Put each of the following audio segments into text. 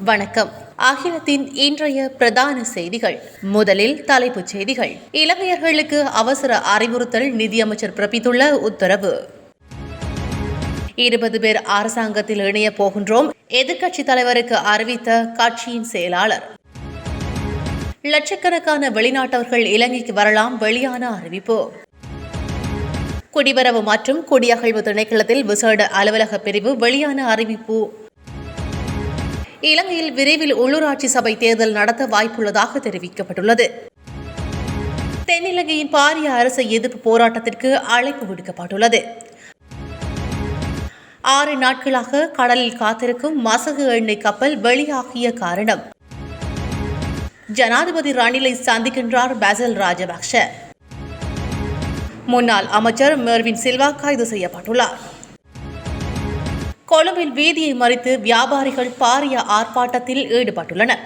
வணக்கம். அகிலத்தின் இன்றைய பிரதான செய்திகள். முதலில் தலைப்புச் செய்திகள். இலங்கையர்களுக்கு அவசர அறிவுறுத்தல், நிதியமைச்சர் பிறப்பித்துள்ள உத்தரவு. 20 பேர் அரசாங்கத்தில் இணைய போகின்றோம், எதிர்க்கட்சித் தலைவருக்கு அறிவித்த கட்சியின் செயலாளர். லட்சக்கணக்கான வெளிநாட்டவர்கள் இலங்கைக்கு வரலாம், வெளியான அறிவிப்பு. குடிவரவு மற்றும் குடியகழ்வு திணைக்களத்தில் விசேட அலுவலக பிரிவு, வெளியான அறிவிப்பு. இலங்கையில் விரைவில் உள்ளூராட்சி சபை தேர்தல் நடத்த வாய்ப்புள்ளதாக தெரிவிக்கப்பட்டுள்ளது. தென்னிலங்கையின் பாரிய அரசு எதிர்ப்பு போராட்டத்திற்கு அழைப்பு விடுக்கப்பட்டுள்ளது. 6 நாட்களாக கடலில் காத்திருக்கும் மசகு எண்ணெய் கப்பல் வெளியாகிய காரணம். ஜனாதிபதி ரணிலை சந்திக்கின்றார் பாசில் ராஜபக்ஷ. முன்னாள் அமைச்சர் மெர்வின் சில்வா கைது செய்யப்பட்டுள்ளார். கொழும்பில் வீதியை மறித்து வியாபாரிகள் பாரிய ஆர்ப்பாட்டத்தில் ஈடுபட்டுள்ளனர்.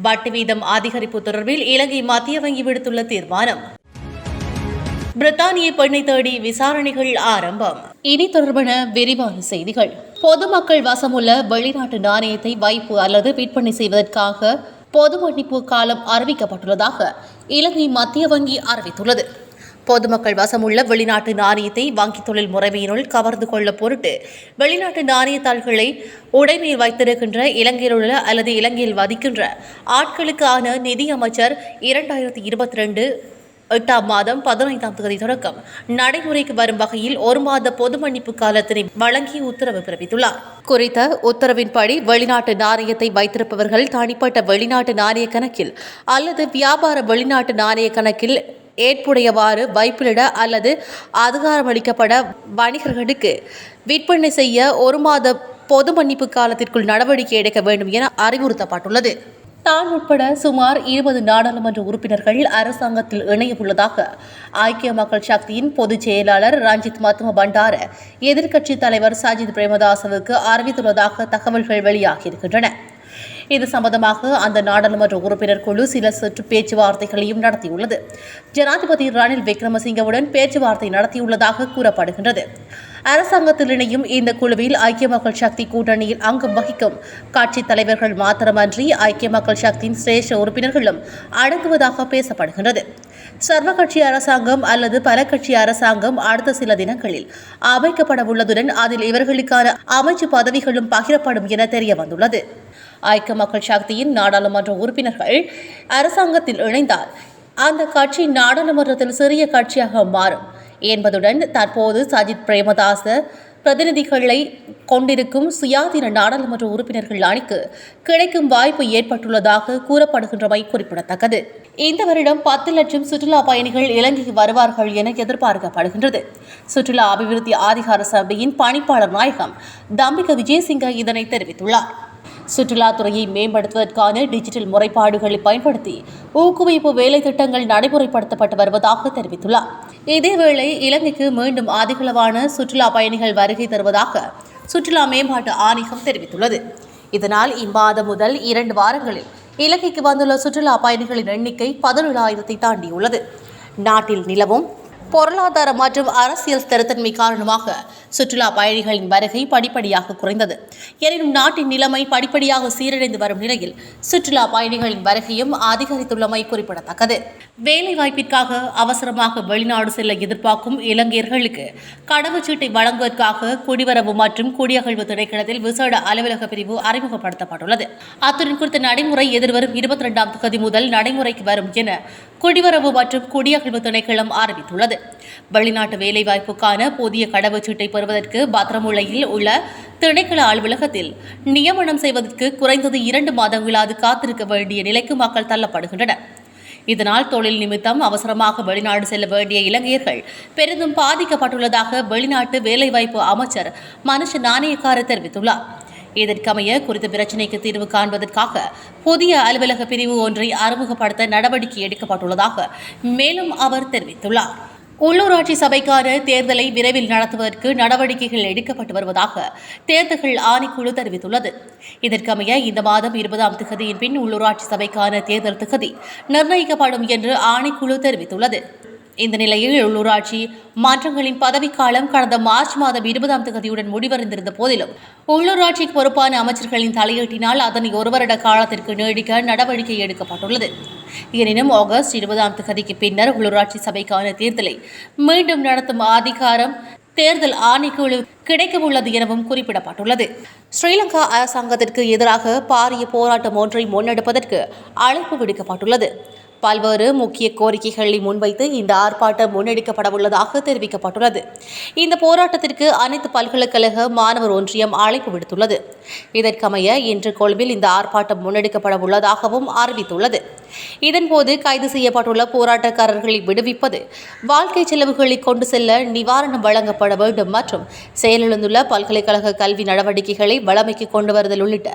வட்டி வீதம் அதிகரிப்பு தொடர்பில் இலங்கை மத்திய வங்கி விடுத்துள்ள தீர்மானம். பிரித்தானிய பெண்ணை தேடி விசாரணைகள் ஆரம்பம். இனி தொடர்பான விரிவான செய்திகள். பொதுமக்கள் வசமுள்ள வெளிநாட்டு நாணயத்தை வைப்பு அல்லது விற்பனை செய்வதற்காக பொது மன்னிப்பு காலம் அறிவிக்கப்பட்டுள்ளதாக இலங்கை மத்திய வங்கி அறிவித்துள்ளது. பொதுமக்கள் வசமுள்ள வெளிநாட்டு நாணயத்தை வங்கி தொழில் முறைமையினுள் கவர்ந்து கொள்ள பொருட்டு வெளிநாட்டு நாணயத்தாள்களை உடைமையில் வைத்திருக்கின்ற இலங்கையில் உள்ள அல்லது இலங்கையில் வதிக்கின்ற ஆட்களுக்கான நிதி அமைச்சர் 2022 8ஆம் மாதம் 15ஆம் தேதி தொடக்கம் நடைமுறைக்கு வரும் வகையில் 1 மாத பொது மன்னிப்பு காலத்தினை வழங்கி உத்தரவு பிறப்பித்துள்ளார். குறித்த உத்தரவின்படி வெளிநாட்டு நாணயத்தை வைத்திருப்பவர்கள் தனிப்பட்ட வெளிநாட்டு நாணய கணக்கில் அல்லது வியாபார வெளிநாட்டு நாணய கணக்கில் ஏற்புடையவாறு வைப்பிலிட அல்லது அதிகாரமளிக்கப்பட்ட வணிகர்களுக்கு விற்பனை செய்ய 1 மாத பொது மன்னிப்பு காலத்திற்குள் நடவடிக்கை எடுக்க வேண்டும் என அறிவுறுத்தப்பட்டுள்ளது. தான் உட்பட சுமார் 20 நாடாளுமன்ற உறுப்பினர்கள் அரசாங்கத்தில் இணைய உள்ளதாக ஐக்கிய மக்கள் சக்தியின் பொதுச் செயலாளர் ரஞ்சித் மத்தும பண்டார எதிர்க்கட்சித் தலைவர் சஜித் பிரேமதாசவுக்கு அறிவித்துள்ளதாக தகவல்கள் வெளியாகியிருக்கின்றன. இது சம்பந்தமாக அந்த நாடாளுமன்ற உறுப்பினர் குழு சில சுற்று பேச்சுவார்த்தைகளையும் நடத்தியுள்ளது. ஜனாதிபதி ரணில் விக்ரமசிங்கவுடன் பேச்சுவார்த்தை நடத்தியுள்ளதாக கூறப்படுகின்றது. அரசாங்கத்தில் இணையும் இந்த குழுவில் ஐக்கிய மக்கள் சக்தி கூட்டணியில் அங்கம் வகிக்கும் கட்சித் தலைவர்கள் மாத்திரமன்றி ஐக்கிய மக்கள் சக்தியின் சிரேஷ்ட உறுப்பினர்களும் அடங்குவதாக பேசப்படுகின்றது. சர்வ கட்சி அரசாங்கம் அல்லது பல கட்சி அரசாங்கம் அடுத்த சில தினங்களில் அமைக்கப்பட உள்ளதுடன் அதில் இவர்களுக்கான அமைச்சு பதவிகளும் பகிரப்படும் என தெரிய வந்துள்ளது. ஐக்கிய மக்கள் சக்தியின் நாடாளுமன்ற உறுப்பினர்கள் அரசாங்கத்தில் இணைந்தால் அந்த கட்சி நாடாளுமன்றத்தில் சிறிய கட்சியாக மாறும் என்பதுடன் தற்போது சஜித் பிரேமதாச பிரதிநிதிகளை கொண்டிருக்கும் சுயாதீன நாடாளுமன்ற உறுப்பினர்கள் அணிக்கு கிடைக்கும் வாய்ப்பு ஏற்பட்டுள்ளதாக கூறப்படுகின்றமை குறிப்பிடத்தக்கது. இந்த வருடம் 10 லட்சம் சுற்றுலா பயணிகள் இலங்கைக்கு வருவார்கள் என எதிர்பார்க்கப்படுகின்றது. சுற்றுலா அபிவிருத்தி அதிகார சபையின் பணிப்பாளர் நாயகம் தம்பிக விஜயசிங்க இதனை தெரிவித்துள்ளார். சுற்றுலாத்துறையை மேம்படுத்துவதற்கான டிஜிட்டல் முறைப்பாடுகளை பயன்படுத்தி ஊக்குவிப்பு வேலை திட்டங்கள் நடைமுறைப்படுத்தப்பட்டு வருவதாக தெரிவித்துள்ளார். இதேவேளை இலங்கைக்கு மீண்டும் அதிகளவான சுற்றுலா பயணிகள் வருகை தருவதாக சுற்றுலா மேம்பாட்டு ஆணையம் தெரிவித்துள்ளது. இதனால் இம்மாதம் முதல் 2 வாரங்களில் இலங்கைக்கு வந்துள்ள சுற்றுலா பயணிகளின் எண்ணிக்கை 17,000-ஐ தாண்டியுள்ளது. நாட்டில் நிலவும் பொருளாதார மற்றும் அரசியல் ஸ்திரத்தன்மை காரணமாக சுற்றுலா பயணிகளின் வருகை படிப்படியாக குறைந்தது. எனினும் நாட்டின் நிலைமை படிப்படியாக சீரடைந்து வரும் நிலையில் சுற்றுலா பயணிகளின் வருகையும் அதிகரித்துள்ளமை குறிப்பிடத்தக்கது. வேலைவாய்ப்பிற்காக அவசரமாக வெளிநாடு செல்ல எதிர்பார்க்கும் இலங்கையர்களுக்கு கடவுச்சீட்டை வழங்குவதற்காக குடிவரவு மற்றும் குடியகழ்வு திணைக்களத்தில் விசேட அலுவலக பிரிவு அறிமுகப்படுத்தப்பட்டுள்ளது. அத்துடன் குறித்த நடைமுறை எதிர்வரும் 22ஆம் தேதி முதல் நடைமுறைக்கு வரும் என குடிவரவு மற்றும் குடியகழ்வு திணைக்களம் அறிவித்துள்ளது. வெளிநாட்டு வேலைவாய்ப்புக்கான புதிய கடவுச்சீட்டை பெறுவதற்கு பத்திரமுல்லையில் உள்ள திணைக்கள அலுவலகத்தில் நியமனம் செய்வதற்கு குறைந்தது 2 மாதங்களாவது காத்திருக்க வேண்டிய நிலைக்கு மக்கள் தள்ளப்படுகின்றனர். இதனால் தொழில் நிமித்தம் அவசரமாக வெளிநாடு செல்ல வேண்டிய இலங்கையர்கள் பெரிதும் பாதிக்கப்பட்டுள்ளதாக வெளிநாட்டு வேலைவாய்ப்பு அமைச்சர் மனுஷ நாணயக்கார தெரிவித்துள்ளார். இதற்கமைய குறித்த பிரச்சினைக்கு தீர்வு காண்பதற்காக புதிய அலுவலக பிரிவு ஒன்றை அறிமுகப்படுத்த நடவடிக்கை எடுக்கப்பட்டுள்ளதாக மேலும் அவர் தெரிவித்துள்ளார். உள்ளூராட்சி சபைக்கான தேர்தலை விரைவில் நடத்துவதற்கு நடவடிக்கைகள் எடுக்கப்பட்டு வருவதாக தேர்தல்கள் ஆணைக்குழு தெரிவித்துள்ளது. இதற்கமைய இந்த மாதம் 20ஆம் தேதியின் பின் உள்ளூராட்சி சபைக்கான தேர்தல் தேதி நிர்ணயிக்கப்படும் என்று ஆணைக்குழு தெரிவித்துள்ளது. இந்த நிலையில் உள்ளூராட்சி மன்றங்களின் பதவிக்காலம் கடந்த மார்ச் மாதம் 20ஆம் தேதியுடன் முடிவடைந்திருந்த போதிலும் உள்ளூராட்சிக்கு பொறுப்பான அமைச்சர்களின் தலையீட்டினால் அதனை ஒரு வருட காலத்திற்கு நீடிக்க நடவடிக்கை எடுக்கப்பட்டுள்ளது. எனினும் ஆகஸ்ட் 20ஆம் தேதிக்கு பின்னர் உள்ளூராட்சி சபைக்கான தேர்தலை மீண்டும் நடத்தும் அதிகாரம் தேர்தல் ஆணைக்குழு கிடைக்கவுள்ளது எனவும் குறிப்பிடப்பட்டுள்ளது. ஸ்ரீலங்கா அரசாங்கத்திற்கு எதிராக பாரிய போராட்டம் ஒன்றை முன்னெடுப்பதற்கு அழைப்பு விடுக்கப்பட்டுள்ளது. பல்வேறு முக்கிய கோரிக்கைகளை முன்வைத்து இந்த ஆர்ப்பாட்டம் முன்னெடுக்கப்படவுள்ளதாக தெரிவிக்கப்பட்டுள்ளது. இந்த போராட்டத்திற்கு அனைத்து பல்கலைக்கழக மாணவர் ஒன்றியம் அழைப்பு விடுத்துள்ளது. இதற்கமைய இன்று கொழும்பில் இந்த ஆர்ப்பாட்டம் முன்னெடுக்கப்பட உள்ளதாகவும் அறிவித்துள்ளது. இதன்போது கைது செய்யப்பட்டுள்ள போராட்டக்காரர்களை விடுவிப்பது, வாழ்க்கை செலவுகளை கொண்டு செல்ல நிவாரணம் வழங்கப்பட வேண்டும் மற்றும் செயலிழந்துள்ள பல்கலைக்கழக கல்வி நடவடிக்கைகளை வளமைக்கு கொண்டு வருதல் உள்ளிட்ட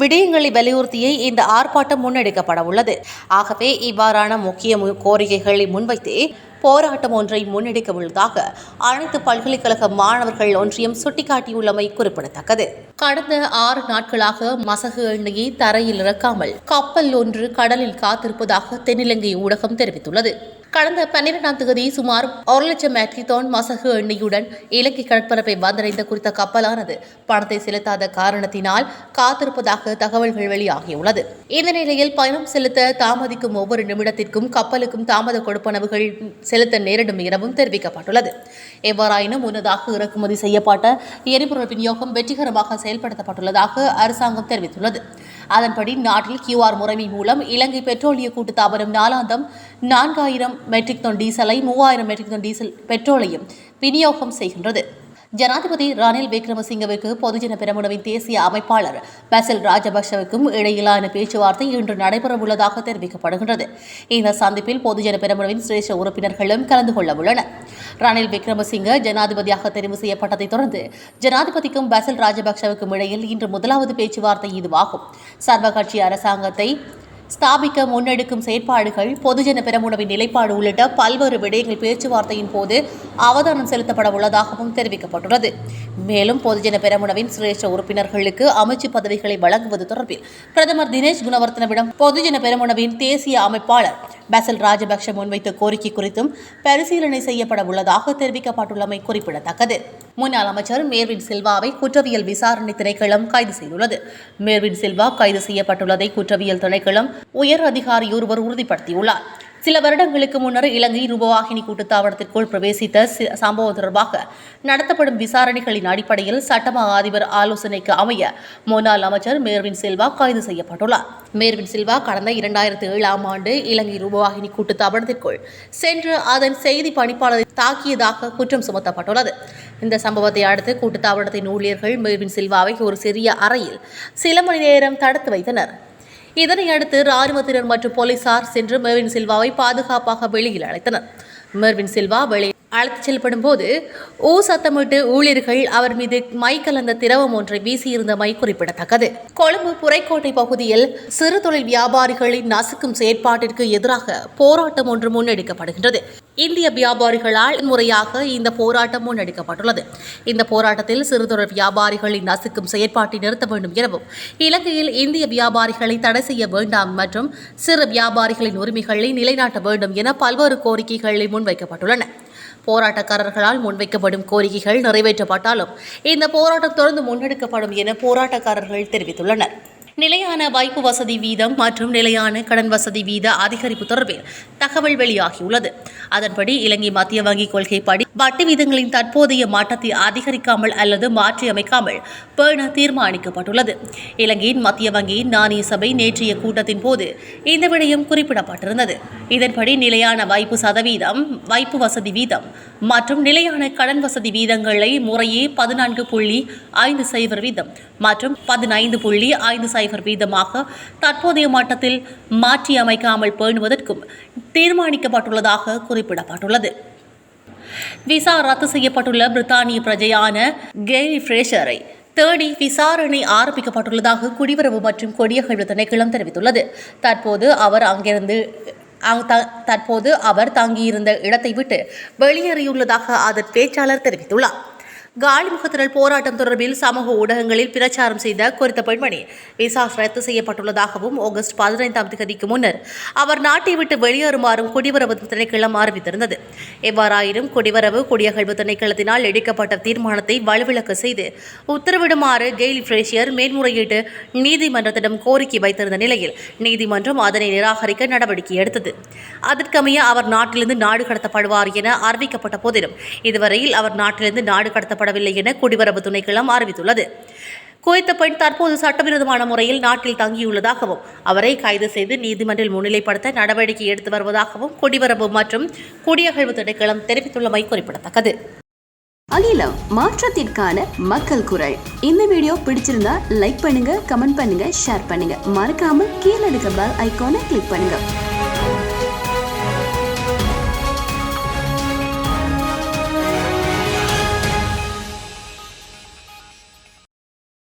விடயங்களை வலியுறுத்தியே இந்த ஆர்ப்பாட்டம் முன்னெடுக்கப்பட உள்ளது. ஆகவே இவ்வாறான முக்கிய கோரிக்கைகளை முன்வைத்தே போராட்டம் ஒன்றை முன்னெடுக்க உள்ளதாக அனைத்து பல்கலைக்கழக மாணவர்கள் ஒன்றியம் சுட்டிக்காட்டியுள்ளமை குறிப்பிடத்தக்கது. கடந்த 6 நாட்களாக மசகு எண்ணெயை தரையில் இறக்காமல் கப்பல் ஒன்று கடலில் காத்திருப்பதாக தென்னிலங்கை ஊடகம் தெரிவித்துள்ளது. கடந்த 12ஆம் தேதி சுமார் 1,00,000 மெட்ரிக் டன் மசகு எண்ணெயுடன் இலங்கை கடற்பரப்பை வந்தடைந்த குறித்த கப்பலானது பணத்தை செலுத்தாத காரணத்தினால் காத்திருப்பதாக தகவல்கள் வெளியாகியுள்ளது. இந்த நிலையில் பயணம் செலுத்த தாமதிக்கும் ஒவ்வொரு நிமிடத்திற்கும் கப்பலுக்கும் தாமத கொடுப்பனவுகள் செலுத்த நேரிடும் எனவும் தெரிவிக்கப்பட்டுள்ளது. எவ்வாறாயினும் முன்னதாக இறக்குமதி செய்யப்பட்ட எரிபொருள் விநியோகம் வெற்றிகரமாக செயல்படுத்தப்பட்டுள்ளதாக அரசாங்கம் தெரிவித்துள்ளது. அதன்படி நாட்டில் QR முறைமை மூலம் இலங்கை பெட்ரோலிய கூட்டுத்தாபனம் நாளாந்தம் 4,000 மெட்ரிக் டன் டீசலை 3,000 மெட்ரிக் டன் டீசல் பெட்ரோலையும் விநியோகம் செய்கின்றது. ஜனாதிபதி ரணில் விக்ரமசிங்கவிற்கு பொதுஜன பெரமுனவின் தேசிய அமைப்பாளர் பசில் ராஜபக்ஷவுக்கும் இடையிலான பேச்சுவார்த்தை இன்று நடைபெறவுள்ளதாக தெரிவிக்கப்படுகின்றது. இந்த சந்திப்பில் பொதுஜன பெரமுனவின் சிரேஷ்ட உறுப்பினர்களும் கலந்து கொள்ள உள்ளனர். ரணில் விக்ரமசிங்க ஜனாதிபதியாக தெரிவு செய்யப்பட்டதைத் தொடர்ந்து ஜனாதிபதிக்கும் பசில் ராஜபக்ஷவுக்கும் இடையில் இன்று முதலாவது பேச்சுவார்த்தை இதுவாகும். சர்வகட்சி அரசாங்கத்தை ஸ்தாபிக்க முன்னெடுக்கும் செயற்பாடுகள், பொதுஜன பெரமுனவின் நிலைப்பாடு உள்ளிட்ட பல்வேறு விடயங்கள் பேச்சுவார்த்தையின் போது அவதானம் செலுத்தப்பட உள்ளதாகவும் தெரிவிக்கப்பட்டுள்ளது. மேலும் பொதுஜன பெரமுனவின் சிரேஷ்ட உறுப்பினர்களுக்கு அமைச்சு பதவிகளை வழங்குவது தொடர்பில் பிரதமர் தினேஷ் குணவர்த்தனவிடம் பொதுஜன பெரமுனவின் தேசிய அமைப்பாளர் பசில் ராஜபக்ஷ முன்வைத்த கோரிக்கை குறித்தும் பரிசீலனை செய்யப்பட உள்ளதாக தெரிவிக்கப்பட்டுள்ளமை குறிப்பிடத்தக்கது. முன்னாள் அமைச்சர் மேர்வின் சில்வாவை குற்றவியல் விசாரணை திணைக்களம் கைது செய்துள்ளது. மேர்வின் சில்வா கைது செய்யப்பட்டுள்ளதை குற்றவியல் திணைக்களம் உயர் அதிகாரியொருவர் உறுதிப்படுத்தியுள்ளார். சில வருடங்களுக்கு முன்னர் இலங்கை ரூபவாகினி கூட்டுத்தாபனத்திற்குள் பிரவேசித்த சம்பவம் தொடர்பாக நடத்தப்படும் விசாரணைகளின் அடிப்படையில் சட்டமா அதிபர் ஆலோசனைக்கு அமைய முன்னாள் அமைச்சர் மேர்வின் சில்வா கைது செய்யப்பட்டுள்ளார். மேர்வின் சில்வா கடந்த 2007ஆம் ஆண்டு இலங்கை ரூபவாகினி கூட்டுத்தாபனத்திற்குள் சென்று அதன் செய்தி பணிப்பாளரை தாக்கியதாக குற்றம் சுமத்தப்பட்டுள்ளது. இந்த சம்பவத்தை அடுத்து கூட்டுத்தாபனத்தின் ஊழியர்கள் மேர்வின் சில்வாவை ஒரு சிறிய அறையில் சில மணி நேரம் தடுத்து வைத்தனர். இதனையடுத்து ராணுவத்தினர் மற்றும் போலீசார் சென்று மேர்வின் சில்வாவை பாதுகாப்பாக வெளியில் அழைத்தனர். மேர்வின் சில்வா வெளியே அழைத்துச் செல்லப்படும் போது சத்தமிட்டு ஊழியர்கள் அவர் மீது மை கலந்த திரவம் ஒன்றை வீசியிருந்தமை குறிப்பிடத்தக்கது. கொழும்பு புரைக்கோட்டை பகுதியில் சிறு தொழில் வியாபாரிகளின் நசுக்கும் செயற்பாட்டிற்கு எதிராக போராட்டம் ஒன்று முன்னெடுக்கப்படுகின்றது. இந்திய வியாபாரிகளால் முறையாக இந்த போராட்டம் முன்னெடுக்கப்பட்டுள்ளது. இந்த போராட்டத்தில் சிறு தொழில் வியாபாரிகளின் நசுக்கும் செயற்பாட்டை நிறுத்த வேண்டும் எனவும், இலங்கையில் இந்திய வியாபாரிகளை தடை செய்ய வேண்டாம் மற்றும் சிறு வியாபாரிகளின் உரிமைகளை நிலைநாட்ட வேண்டும் என பல்வேறு கோரிக்கைகளை முன்வைக்கப்பட்டுள்ளன. போராட்டக்காரர்களால் முன்வைக்கப்படும் கோரிக்கைகள் நிறைவேற்றப்பட்டாலும் இந்த போராட்டம் தொடர்ந்து முன்னெடுக்கப்படும் என போராட்டக்காரர்கள் தெரிவித்துள்ளனர். நிலையான வைப்பு வசதி வீதம் மற்றும் நிலையான கடன் வசதி வீத அதிகரிப்பு தொடர்பில் தகவல் வெளியாகியுள்ளது. அதன்படி இலங்கை மத்திய வங்கி கொள்கைப்படி வட்டி வீதங்களின் தற்போதைய மட்டத்தை அதிகரிக்காமல் அல்லது மாற்றி அமைக்காமல் பேண தீர்மானிக்கப்பட்டுள்ளது. இலங்கையின் மத்திய வங்கியின் நாணய சபை நேற்றைய கூட்டத்தின் போது இந்த விடயம் குறிப்பிடப்பட்டிருந்தது. இதன்படி நிலையான வைப்பு சதவீதம், வைப்பு வசதி வீதம் மற்றும் நிலையான கடன் வசதி வீதங்களை முறையே 14.50 வீதம் மற்றும் 15.50 வீதமாக தற்போதைய மட்டத்தில் மாற்றி அமைக்காமல் பேணுவதற்கும் தீர்மானிக்கப்பட்டுள்ளதாக குறிப்பிடப்பட்டுள்ளது. விசா ரத்து செய்யப்பட்டுள்ள பிரித்தானிய பிரஜையான கேரி ஃப்ரேஷரை தேடி விசாரணை ஆரம்பிக்கப்பட்டுள்ளதாக குடிவரவு மற்றும் குடியகழ்வு திணைக்களம் தெரிவித்துள்ளது. தற்போது அவர் தங்கியிருந்த இடத்தை விட்டு வெளியேறியுள்ளதாக அதன் பேச்சாளர் தெரிவித்துள்ளார். காலிமுகத்திரல் போராட்டம் தொடர்பில் சமூக ஊடகங்களில் பிரச்சாரம் செய்த குறித்த பெண்மணி விசா ரத்து செய்யப்பட்டுள்ளதாகவும் ஆகஸ்ட் 15ஆம் தேதிக்கு முன்னர் அவர் நாட்டை விட்டு வெளியேறுமாறும் குடிவரவு திணைக்களம் அறிவித்திருந்தது. எவ்வாறாயினும் குடிவரவு குடியகழ்வு திணைக்களத்தினால் எடுக்கப்பட்ட தீர்மானத்தை வலுவிழக்க செய்து உத்தரவிடுமாறு கெய்லி ஃப்ரேசியர் மேல்முறையீட்டு நீதிமன்றத்திடம் கோரிக்கை வைத்திருந்த நிலையில் நீதிமன்றம் அதனை நிராகரிக்க நடவடிக்கை எடுத்தது. அதற்கமைய அவர் நாட்டிலிருந்து நாடு கடத்தப்படுவார் என அறிவிக்கப்பட்ட போதிலும் இதுவரையில் அவர் நாட்டிலிருந்து நாடு கடத்தப்படவில்லை என குடிவரவு திணைக்களம் அறிவித்துள்ளது. குறித்த பெண் தற்போது சட்டவிரோதமான முறையில் நாட்டில் தங்கியுள்ளதாகவும் அவரை கைது செய்து நீதிமன்றில் முன்னிலைப்படுத்த நடவடிக்கை எடுத்து வருவதாகவும் குடிவரவு மற்றும் குடியகழ்வு திணைக்களம் தெரிவித்துள்ளமை குறிப்பிடத்தக்கது. அகிலம் மாற்றத்திற்கான மக்கள் குரல். இந்த வீடியோ பிடிச்சிருந்தா லைக் பண்ணுங்க, கமெண்ட் பண்ணுங்க, ஷேர் பண்ணுங்க. மறக்காம கீழே இருக்க பெல் ஐகானை கிளிக் பண்ணுங்க.